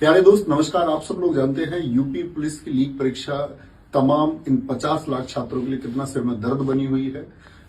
प्यारे दोस्त नमस्कार। आप सब लोग जानते हैं यूपी पुलिस की लीग परीक्षा तमाम इन 50 लाख छात्रों के लिए कितना सिर में दर्द बनी हुई है।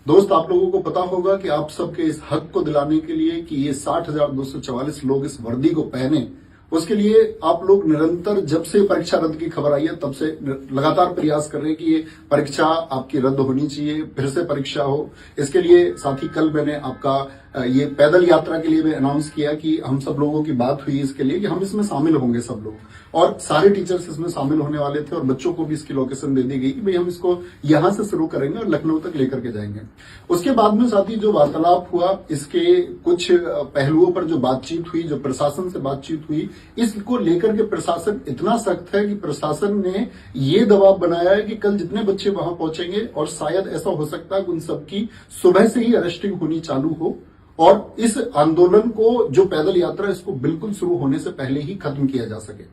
दोस्त आप लोगों को पता होगा कि आप सबके इस हक को दिलाने के लिए कि ये 60,244 लोग इस वर्दी को पहने, उसके लिए आप लोग निरंतर जब से परीक्षा रद्द की खबर आई है तब से लगातार प्रयास कर रहे हैं कि ये परीक्षा आपकी रद्द होनी चाहिए, फिर से परीक्षा हो। इसके लिए साथ ही कल मैंने आपका ये पैदल यात्रा के लिए मैं अनाउंस किया कि हम सब लोगों की बात हुई इसके लिए कि हम इसमें शामिल होंगे सब लोग, और सारे टीचर्स इसमें शामिल होने वाले थे और बच्चों को भी इसकी लोकेशन दे दी गई कि भाई हम इसको यहां से शुरू करेंगे और लखनऊ तक लेकर के जाएंगे। उसके बाद में साथ ही जो वार्तालाप हुआ, इसके कुछ पहलुओं पर जो बातचीत हुई, जो प्रशासन से बातचीत हुई, इसको लेकर के प्रशासन इतना सख्त है कि प्रशासन ने ये दबाव बनाया है कि कल जितने बच्चे वहां पहुंचेंगे और शायद ऐसा हो सकता है कि उन सबकी सुबह से ही अरेस्टिंग होनी चालू हो और इस आंदोलन को, जो पैदल यात्रा, इसको बिल्कुल शुरू होने से पहले ही खत्म किया जा सके।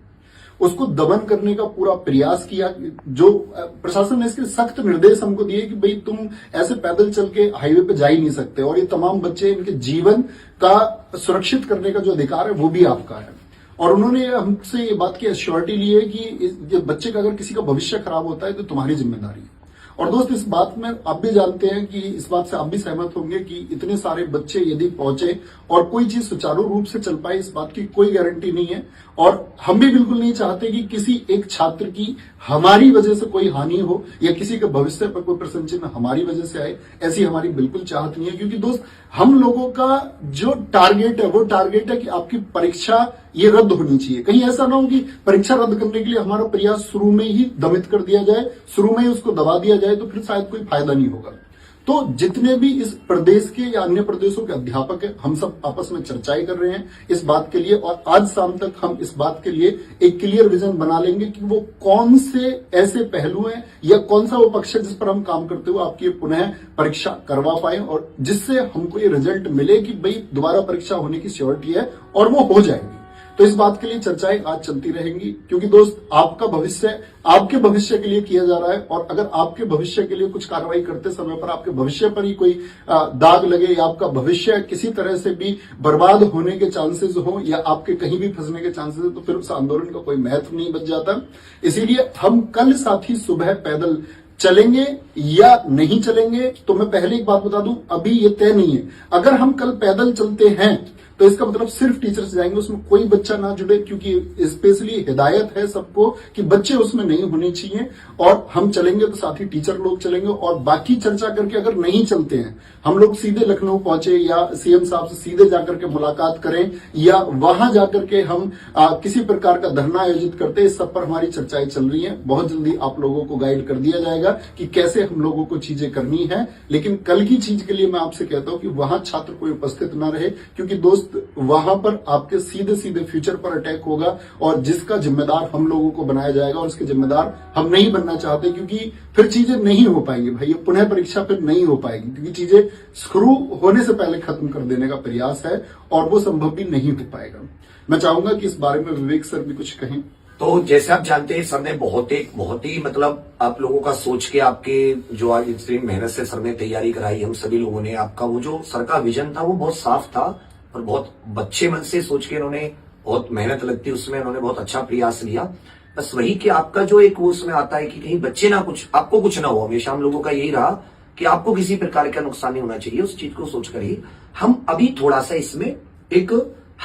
उसको दमन करने का पूरा प्रयास किया। जो प्रशासन ने इसके सख्त निर्देश हमको दिए कि भाई तुम ऐसे पैदल चल के हाईवे पे जा ही नहीं सकते, और ये तमाम बच्चे, इनके जीवन का सुरक्षित करने का जो अधिकार है वो भी आपका है। और उन्होंने हमसे ये बात की एश्योरिटी ली है कि बच्चे का अगर किसी का भविष्य खराब होता है तो तुम्हारी जिम्मेदारी है। और दोस्त इस बात में आप भी जानते हैं कि इस बात से आप भी सहमत होंगे कि इतने सारे बच्चे यदि पहुंचे और कोई चीज सुचारू रूप से चल पाए, इस बात की कोई गारंटी नहीं है। और हम भी बिल्कुल नहीं चाहते कि किसी एक छात्र की हमारी वजह से कोई हानि हो या किसी के भविष्य पर कोई प्रश्न चिन्ह हमारी वजह से आए, ऐसी हमारी बिल्कुल चाहत नहीं है। क्योंकि दोस्त हम लोगों का जो टारगेट है वो टारगेट है कि आपकी परीक्षा ये रद्द होनी चाहिए। कहीं ऐसा ना हो कि परीक्षा रद्द करने के लिए हमारा प्रयास शुरू में ही दमित कर दिया जाए, शुरू में ही उसको दबा दिया जाए, तो फिर शायद कोई फायदा नहीं होगा। तो जितने भी इस प्रदेश के या अन्य प्रदेशों के अध्यापक हैं, हम सब आपस में चर्चाएं कर रहे हैं इस बात के लिए, और आज शाम तक हम इस बात के लिए एक क्लियर विजन बना लेंगे कि वो कौन से ऐसे पहलू हैं या कौन सा वो पक्ष है जिस पर हम काम करते हुए आपकी पुनः परीक्षा करवा पाए और जिससे हमको ये रिजल्ट मिले कि भाई दोबारा परीक्षा होने की श्योरिटी है और वो हो जाएगी। तो इस बात के लिए चर्चाएं आज चलती रहेंगी, क्योंकि दोस्त आपका भविष्य आपके भविष्य के लिए किया जा रहा है, और अगर आपके भविष्य के लिए कुछ कार्रवाई करते समय पर आपके भविष्य पर ही कोई दाग लगे या आपका भविष्य किसी तरह से भी बर्बाद होने के चांसेस हो या आपके कहीं भी फंसने के चांसेस हो, तो फिर उस आंदोलन का कोई महत्व नहीं बच जाता। इसीलिए हम कल साथ ही सुबह पैदल चलेंगे या नहीं चलेंगे, तो मैं पहले एक बात बता दूं, अभी ये तय नहीं है। अगर हम कल पैदल चलते हैं तो इसका मतलब सिर्फ टीचर्स जाएंगे, उसमें कोई बच्चा ना जुड़े, क्योंकि स्पेशली हिदायत है सबको कि बच्चे उसमें नहीं होने चाहिए। और हम चलेंगे तो साथ ही टीचर लोग चलेंगे, और बाकी चर्चा करके अगर नहीं चलते हैं, हम लोग सीधे लखनऊ पहुंचे या सीएम साहब से सीधे जाकर के मुलाकात करें या वहां जाकर के हम किसी प्रकार का धरना आयोजित करते हैं, इस सब पर हमारी चर्चाएं चल रही हैं। बहुत जल्दी आप लोगों को गाइड कर दिया जाएगा कि कैसे हम लोगों को चीजें करनी है। लेकिन कल की चीज के लिए मैं आपसे कहता हूं कि वहां छात्र कोई उपस्थित न रहे, क्योंकि दोस्त वहां पर आपके सीधे सीधे फ्यूचर पर अटैक होगा और जिसका जिम्मेदार हम लोगों को बनाया जाएगा, और उसके जिम्मेदार हम नहीं बनना चाहते, क्योंकि फिर चीजें नहीं हो पाएंगी भाई, ये पुनः परीक्षा फिर नहीं हो पाएगी, क्योंकि चीजें शुरू होने से पहले खत्म कर देने का प्रयास है और वो संभव भी नहीं हो पाएगा। मैं चाहूंगा कि इस बारे में विवेक सर भी कुछ कहें। तो जैसे आप जानते हैं, सर ने बहुत ही मतलब आप लोगों का सोच के, आपके जो आज इतनी मेहनत से सर ने तैयारी कराई, हम सभी लोगों ने, आपका वो जो सर का विजन था वो बहुत साफ था और बहुत अच्छे मन से सोच के इन्होंने, बहुत मेहनत लगती उसमें, इन्होंने बहुत अच्छा प्रयास लिया। बस वही कि आपका जो एक वो उसमें आता है कि कहीं बच्चे ना कुछ, आपको कुछ ना हो। हमेशा हम लोगों का यही रहा कि आपको किसी प्रकार का नुकसान नहीं होना चाहिए, उस चीज को सोच कर ही हम अभी थोड़ा सा इसमें एक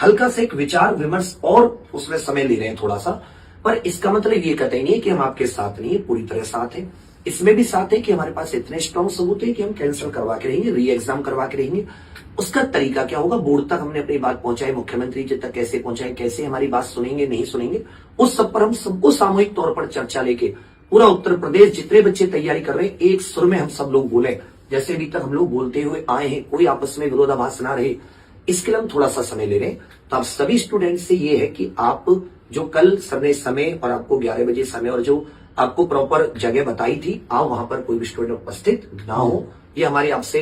हल्का सा एक विचार विमर्श और उसमें समय ले रहे हैं थोड़ा सा। पर इसका मतलब ये कतई नहीं है कि हम आपके साथ नहीं है, पूरी तरह साथ है। इसमें भी साथ है कि हमारे पास इतने स्ट्रॉन्ग सबूत है कि हम कैंसिल करवा के रहेंगे, री एग्जाम करवा के रहेंगे। उसका तरीका क्या होगा, बोर्ड तक हमने अपनी बात पहुंचाई, मुख्यमंत्री जी तक कैसे पहुंचाए, कैसे हमारी बात सुनेंगे नहीं सुनेंगे, उस सब पर हम सबको सामूहिक तौर पर चर्चा लेके पूरा उत्तर प्रदेश जितने बच्चे तैयारी कर रहे हैं, एक सुर में हम सब लोग बोले, जैसे अभी तक हम लोग बोलते हुए आए हैं, कोई आपस में विरोधाभास ना रहे, इसके लिए हम थोड़ा सा समय ले रहे हैं। तो आप सभी स्टूडेंट से ये है कि आप जो कल सर ने समय और आपको 11 बजे समय और जो आपको प्रॉपर जगह बताई थी, आओ वहां पर कोई भी स्टूडेंट उपस्थित ना हो। ये हमारी आपसे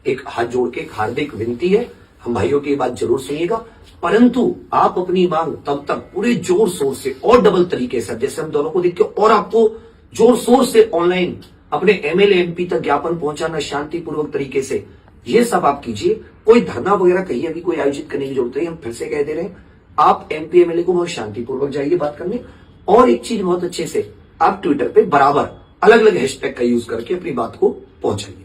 एक हाथ जोड़ के एक हार्दिक विनती है। हम भाइयों की बात जरूर सुनिएगा, परंतु आप अपनी मांग तब तक पूरे जोर शोर से और डबल तरीके से, जैसे हम दोनों को देख के और आपको जोर शोर से ऑनलाइन अपने एमएलए एमपी तक ज्ञापन पहुंचाना शांतिपूर्वक तरीके से, ये सब आप कीजिए। कोई धरना वगैरह कहीं अभी कोई आयोजित करने की जरूरत नहीं, हम फिर से कह दे रहे हैं, आप एमपी एमएलए को बहुत शांतिपूर्वक जाइए बात करने। और एक चीज बहुत अच्छे से आप ट्विटर पे बराबर अलग अलग हैशटैग का यूज करके अपनी बात को पहुंचाइए।